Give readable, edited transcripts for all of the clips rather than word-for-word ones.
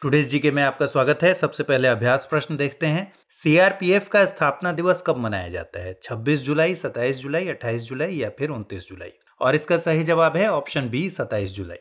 Today's GK में आपका स्वागत है। सबसे पहले अभ्यास प्रश्न देखते हैं। सीआरपीएफ का स्थापना दिवस कब मनाया जाता है? 26 जुलाई, 27 जुलाई, 28 जुलाई या फिर 29 जुलाई? और इसका सही जवाब है ऑप्शन बी, 27 जुलाई।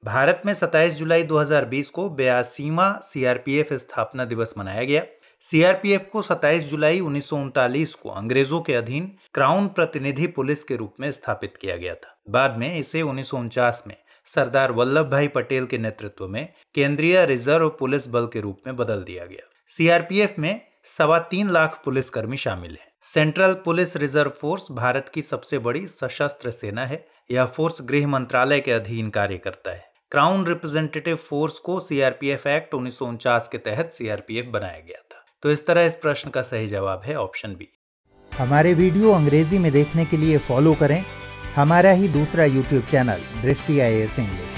भारत में 27 जुलाई 2020 को 82वां सीआरपीएफ स्थापना दिवस मनाया गया। सीआरपीएफ को 27 जुलाई 1939 को अंग्रेजों के अधीन क्राउन प्रतिनिधि पुलिस के रूप में स्थापित किया गया था। बाद में इसे 1949 में सरदार वल्लभ भाई पटेल के नेतृत्व में केंद्रीय रिजर्व पुलिस बल के रूप में बदल दिया गया। सीआरपीएफ में 3.25 लाख पुलिसकर्मी शामिल हैं। Central police reserve force Bharat की सबसे बड़ी सशस्त्र सेना है। यह फोर्स गृह मंत्रालय के अधीन कार्य करता है। क्राउन रिप्रेजेंटेटिव फोर्स को सीआरपीएफ एक्ट 1949 के तहत सीआरपीएफ बनाया गया था। तो इस तरह इस प्रश्न का सही जवाब है ऑप्शन बी। हमारे वीडियो अंग्रेजी में देखने के लिए फॉलो करें हमारा ही दूसरा यूट्यूब चैनल दृष्टि IAS इंग्लिश।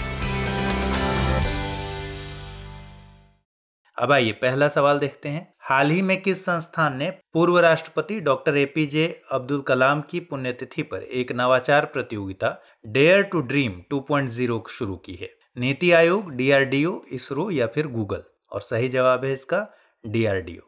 अब आइए पहला सवाल देखते हैं। हाल ही में किस संस्थान ने पूर्व राष्ट्रपति डॉक्टर APJ अब्दुल कलाम की पुण्यतिथि पर एक नवाचार प्रतियोगिता डेयर टू ड्रीम 2.0 शुरू की है? नीति आयोग, DRDO, इसरो या फिर गूगल? और सही जवाब है इसका DRDO।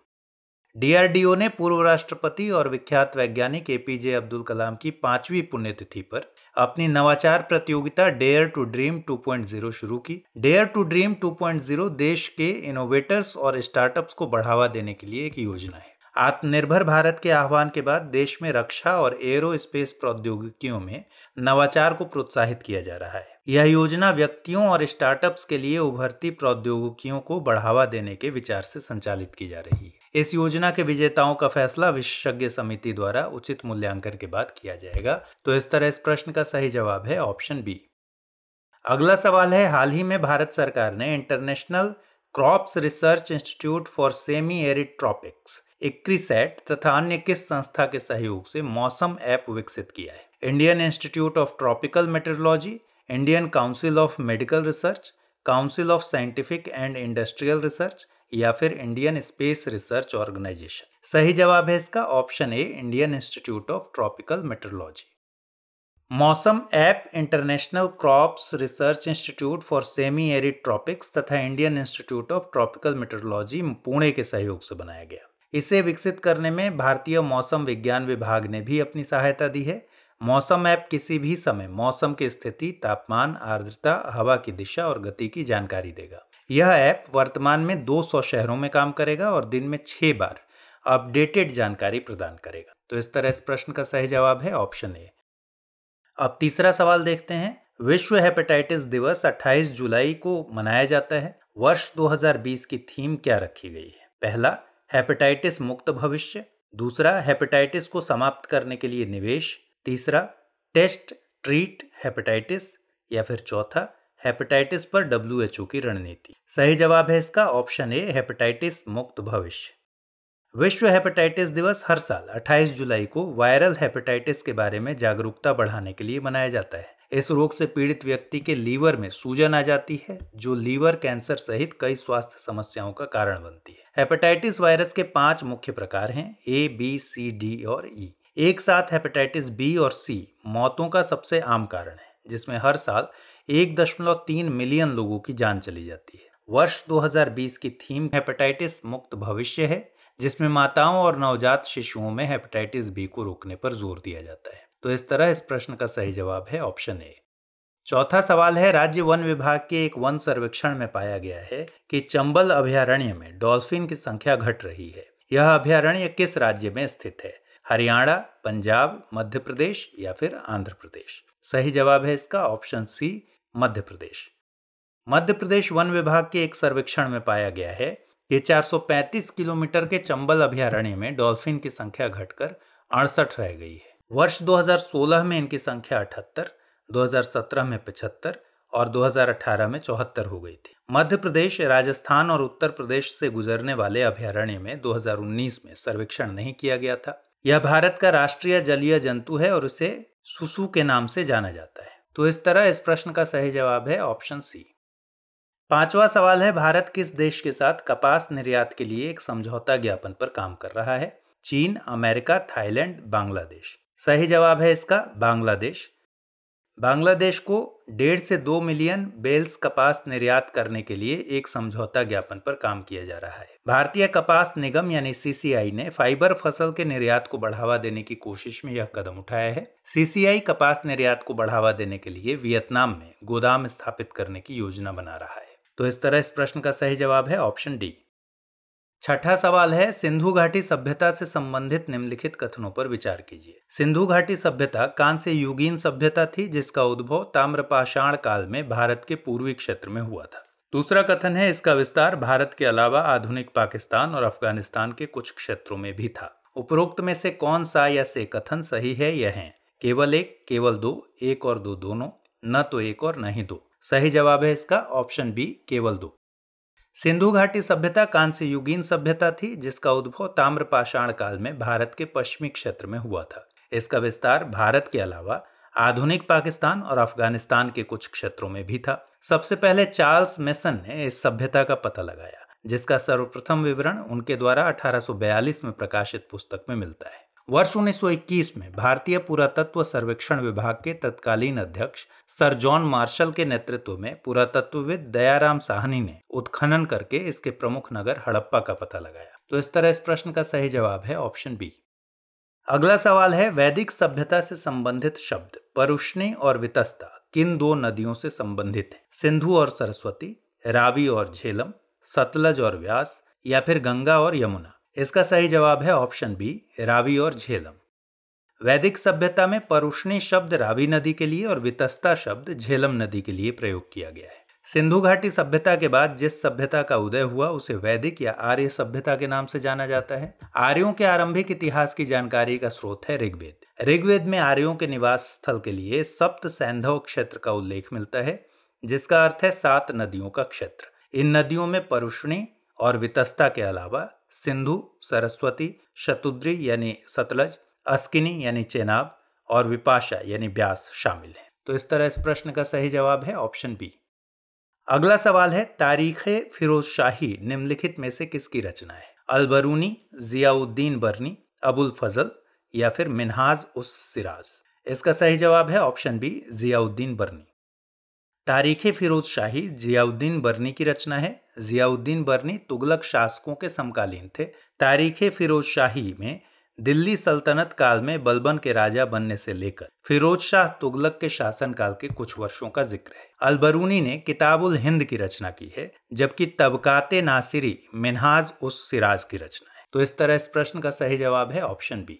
DRDO ने पूर्व राष्ट्रपति और विख्यात वैज्ञानिक APJ अब्दुल कलाम की 5वीं पुण्यतिथि पर अपनी नवाचार प्रतियोगिता डेयर टू ड्रीम 2.0 शुरू की। डेयर टू ड्रीम 2.0 देश के इनोवेटर्स और स्टार्टअप्स को बढ़ावा देने के लिए एक योजना है। आत्मनिर्भर भारत के आह्वान के बाद देश में रक्षा और एरोस्पेस प्रौद्योगिकियों में नवाचार को प्रोत्साहित किया जा रहा है। यह योजना व्यक्तियों और स्टार्टअप्स के लिए उभरती प्रौद्योगिकियों को बढ़ावा देने के विचार से संचालित की जा रही है। इस योजना के विजेताओं का फैसला विशेषज्ञ समिति द्वारा उचित मूल्यांकन के बाद किया जाएगा। तो इस तरह इस प्रश्न का सही जवाब है ऑप्शन बी। अगला सवाल है, हाल ही में भारत सरकार ने international Crops Research Institute for semi arid tropics ICRISAT तथा अन्य किस संस्था के सहयोग से मौसम ऐप विकसित किया है? Indian Institute of Tropical metrology, Indian council of medical research, council of scientific and industrial research या फिर इंडियन स्पेस रिसर्च ऑर्गेनाइजेशन? सही जवाब है इसका option A, Indian Institute of Tropical metrology. मौसम app International Crops Research Institute for semi arid tropics तथा Indian Institute of Tropical metrology Pune के सहयोग से बनाया गया। इसे विकसित करने में भारतीय मौसम विज्ञान विभाग ने भी अपनी सहायता दी है। मौसम ऐप किसी भी समय मौसम की स्थिति, तापमान, आर्द्रता, हवा की दिशा और गति की जानकारी देगा। यह ऐप वर्तमान में 200 शहरों में काम करेगा और दिन में 6 बार अपडेटेड जानकारी प्रदान करेगा। तो इस तरह इस प्रश्न का सही जवाब है ऑप्शन ए। अब तीसरा सवाल देखते हैं। विश्व हेपेटाइटिस दिवस 28 जुलाई को मनाया जाता है। वर्ष 2020 की थीम क्या रखी गई है? पहला, हेपेटाइटिस मुक्त भविष्य। दूसरा, हेपेटाइटिस को समाप्त करने के लिए निवेश। तीसरा, टेस्ट ट्रीट हेपेटाइटिस या फिर चौथा, हेपेटाइटिस पर WHO की रणनीति। सही जवाब है इसका ऑप्शन ए, हेपेटाइटिस मुक्त भविष्य। विश्व हेपेटाइटिस दिवस हर साल 28 जुलाई को वायरल हेपेटाइटिस के बारे में जागरूकता बढ़ाने के लिए मनाया जाता है। इस रोग से पीड़ित व्यक्ति के लीवर में सूजन आ जाती है, जो लीवर कैंसर सहित कई स्वास्थ्य समस्याओं का कारण बनती है। हेपेटाइटिस वायरस के 5 मुख्य प्रकार हैं, A, B, C, D और E। एक साथ हेपेटाइटिस B और C मौतों का सबसे आम कारण है, जिसमें हर साल 1.3 मिलियन लोगों की जान चली जाती है। वर्ष 2020 की थीम हेपेटाइटिस मुक्त भविष्य है, जिसमें माताओं और नवजात शिशुओं में हेपेटाइटिस B को रोकने पर जोर दिया जाता है। तो इस तरह इस प्रश्न का सही जवाब है ऑप्शन ए। चौथा सवाल है, राज्य वन विभाग के एक वन सर्वेक्षण में पाया गया है कि चंबल अभयारण्य में डॉल्फिन की संख्या घट रही है। यह अभयारण्य किस राज्य में स्थित है? हरियाणा, पंजाब, मध्य प्रदेश या फिर आंध्र प्रदेश? सही जवाब है इसका option C, Madhya Pradesh. Madhya Pradesh one विभाग के एक सर्वेक्षण में पाया गया है कि 435 किलोमीटर के चंबल अभयारण्य में डॉल्फिन की संख्या घटकर 68 रह गई है। वर्ष 2016 में इनकी संख्या 78, 2017 में 75 और 2018 में 74 हो गई थी। मध्य प्रदेश, राजस्थान और उत्तर प्रदेश से गुजरने वाले अभयारण्य में 2019 में सर्वेक्षण नहीं किया गया था। यह भारत का राष्ट्रीय जलीय जंतु है और इसे सुसु के नाम से जाना जाता है। तो इस तरह इस प्रश्न का सही जवाब है ऑप्शन सी। पांचवा सवाल है, भारत किस देश के साथ कपास निर्यात के लिए एक समझौता ज्ञापन पर काम कर रहा है? चीन, अमेरिका, थाईलैंड, बांग्लादेश? सही जवाब है इसका बांग्लादेश। बांग्लादेश को 1.5 से 2 मिलियन बेल्स कपास निर्यात करने के लिए एक समझौता ज्ञापन पर काम किया जा रहा है। भारतीय कपास निगम यानी सीसीआई ने फाइबर फसल के निर्यात को बढ़ावा देने की कोशिश में यह कदम उठाया है। सीसीआई कपास निर्यात को बढ़ावा देने के लिए वियतनाम में गोदाम स्थापित करने की योजना बना रहा है। तो इस तरह इस प्रश्न का सही जवाब है ऑप्शन डी। छठा सवाल है, सिंधु घाटी सभ्यता से संबंधित निम्नलिखित कथनों पर विचार कीजिए। सिंधु घाटी सभ्यता कांस्य युगीन सभ्यता थी जिसका उद्भव ताम्रपाषाण काल में भारत के पूर्वी क्षेत्र में हुआ था। दूसरा कथन है, इसका विस्तार भारत के अलावा आधुनिक पाकिस्तान और अफगानिस्तान के कुछ क्षेत्रों में भी था। उपरोक्त में से कौन सा या से कथन सही है? यह है केवल एक, केवल दो, एक और दो दोनों, न तो एक और न ही दो। सही जवाब है इसका ऑप्शन बी, केवल दो। सिंधु घाटी सभ्यता कांस्य युगीन सभ्यता थी जिसका उद्भव ताम्रपाषाण काल में भारत के पश्चिमी क्षेत्र में हुआ था। इसका विस्तार भारत के अलावा आधुनिक पाकिस्तान और अफगानिस्तान के कुछ क्षेत्रों में भी था। सबसे पहले चार्ल्स मेसन ने इस सभ्यता का पता लगाया, जिसका सर्वप्रथम विवरण उनके द्वारा 1842 में प्रकाशित पुस्तक में मिलता है। वर्ष 1921 में भारतीय पुरातत्व सर्वेक्षण विभाग के तत्कालीन अध्यक्ष सर जॉन मार्शल के नेतृत्व में पुरातत्वविद दयाराम साहनी ने उत्खनन करके इसके प्रमुख नगर हड़प्पा का पता लगाया। तो इस तरह इस प्रश्न का सही जवाब है ऑप्शन बी। अगला सवाल है, वैदिक सभ्यता से संबंधित शब्द परुष्णी और वितस्ता किन दो नदियों से संबंधित है? सिंधु और सरस्वती, रावी और झेलम, सतलज और व्यास, या फिर गंगा और यमुना? इसका सही जवाब है ऑप्शन बी, रावी और झेलम। वैदिक सभ्यता में परुष्णी शब्द रावी नदी के लिए और वितस्ता शब्द झेलम नदी के लिए प्रयोग किया गया है। सिंधु घाटी सभ्यता के बाद जिस सभ्यता का उदय हुआ उसे वैदिक या आर्य सभ्यता के नाम से जाना जाता है। आर्यों के आरंभिक इतिहास की जानकारी का स्रोत है ऋग्वेद। ऋग्वेद में आर्यों के निवास स्थल के लिए सप्त सैंधव क्षेत्र का उल्लेख मिलता है, जिसका अर्थ है 7 नदियों का क्षेत्र। इन नदियों में परुष्णी और वितस्ता के अलावा सिंधु, सरस्वती, शतुद्री यानी सतलज, अस्किनी यानी चेनाब और विपाशा यानी ब्यास शामिल हैं। तो इस तरह इस प्रश्न का सही जवाब है ऑप्शन बी। अगला सवाल है, तारीखे फिरोजशाही निम्नलिखित में से किसकी रचना है? अलबरूनी, जियाउद्दीन बर्नी, अबुल फजल, या फिर मिन्हाज उस सिराज? इसका सही जवाब है ऑप्शन बी, जियाउद्दीन बर्नी। तारीखे फिरोजशाही जियाउद्दीन बर्नी की रचना है। जियाउद्दीन बर्नी तुगलक शासकों के समकालीन थे। तारीखे फिरोजशाही में दिल्ली सल्तनत काल में बलबन के राजा बनने से लेकर फिरोज शाह तुगलक के शासनकाल के कुछ वर्षों का जिक्र है। अलबरूनी ने किताबुल हिंद की रचना की है, जबकि तबकाते नासिरी मिन्हाज उस सिराज की रचना है। तो इस तरह इस प्रश्न का सही जवाब है ऑप्शन बी।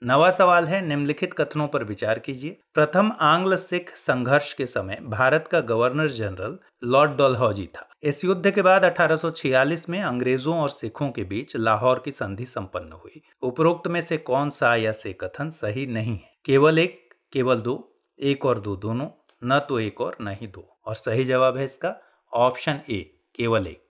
नवा सवाल है, निम्नलिखित कथनों पर विचार कीजिए। प्रथम आंग्ल सिख संघर्ष के समय भारत का गवर्नर जनरल लॉर्ड डलहौजी था। इस युद्ध के बाद 1846 में अंग्रेजों और सिखों के बीच लाहौर की संधि संपन्न हुई। उपरोक्त में से कौन सा या से कथन सही नहीं है? केवल एक, केवल दो, एक और दो दोनों, न तो एक और न ही दो। और सही जवाब है इसका ऑप्शन ए, केवल एक।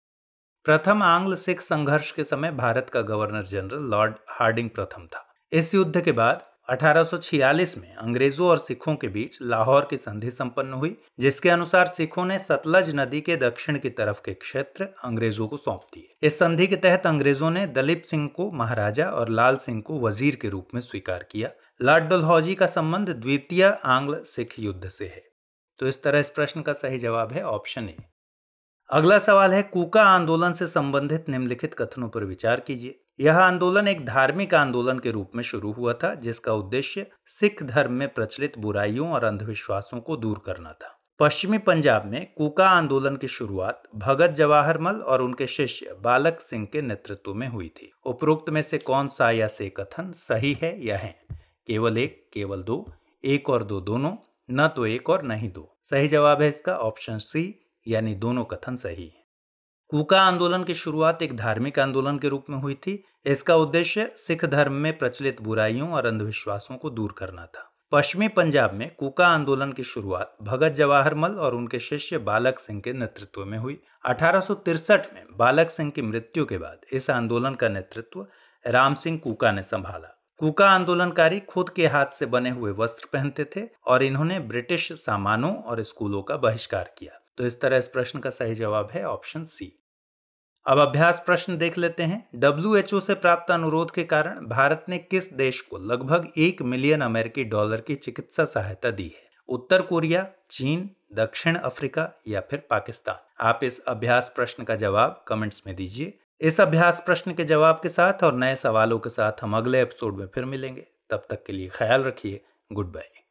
प्रथम आंग्ल सिख संघर्ष के समय भारत का गवर्नर जनरल लॉर्ड हार्डिंग प्रथम था। इस युद्ध के बाद 1846 में अंग्रेजों और सिखों के बीच लाहौर की संधि संपन्न हुई, जिसके अनुसार सिखों ने सतलज नदी के दक्षिण की तरफ के क्षेत्र अंग्रेजों को सौंप दिए। इस संधि के तहत अंग्रेजों ने दलीप सिंह को महाराजा और लाल सिंह को वजीर के रूप में स्वीकार किया। लॉर्ड डलहौजी का संबंध द्वितीय आंग्ल सिख युद्ध से है। तो इस तरह इस प्रश्न का सही जवाब है ऑप्शन ए। अगला सवाल है, कूका आंदोलन से संबंधित निम्नलिखित कथनों पर विचार कीजिए। यह आंदोलन एक धार्मिक आंदोलन के रूप में शुरू हुआ था, जिसका उद्देश्य सिख धर्म में प्रचलित बुराइयों और अंधविश्वासों को दूर करना था। पश्चिमी पंजाब में कूका आंदोलन की शुरुआत भगत जवाहरमल और उनके शिष्य बालक सिंह के नेतृत्व में हुई थी। उपरोक्त में से कौन सा या से कथन सही है? यह है केवल एक, केवल दो, एक और दो दोनों, न तो एक और न ही दो। सही जवाब है इसका ऑप्शन सी, यानी दोनों कथन सही है। कूका आंदोलन की शुरुआत एक धार्मिक आंदोलन के रूप में हुई थी। इसका उद्देश्य सिख धर्म में प्रचलित बुराइयों और अंधविश्वासों को दूर करना था। पश्चिमी पंजाब में कूका आंदोलन की शुरुआत भगत जवाहरमल और उनके शिष्य बालक सिंह के नेतृत्व में हुई। 1863 में बालक सिंह की मृत्यु के बाद इस आंदोलन का नेतृत्व राम सिंह कूका ने संभाला। कूका आंदोलनकारी खुद के हाथ से बने हुए वस्त्र पहनते थे और इन्होंने ब्रिटिश सामानों और स्कूलों का बहिष्कार किया। तो इस तरह इस प्रश्न का सही जवाब है ऑप्शन सी। अब अभ्यास प्रश्न देख लेते हैं। WHO से प्राप्त अनुरोध के कारण भारत ने किस देश को लगभग $1 मिलियन की चिकित्सा सहायता दी है? उत्तर कोरिया, चीन, दक्षिण अफ्रीका या फिर पाकिस्तान? आप इस अभ्यास प्रश्न का जवाब कमेंट्स में दीजिए। इस अभ्यास प्रश्न के जवाब के साथ और नए सवालों के साथ हम अगले एपिसोड में फिर मिलेंगे। तब तक के लिए ख्याल रखिए। Good bye.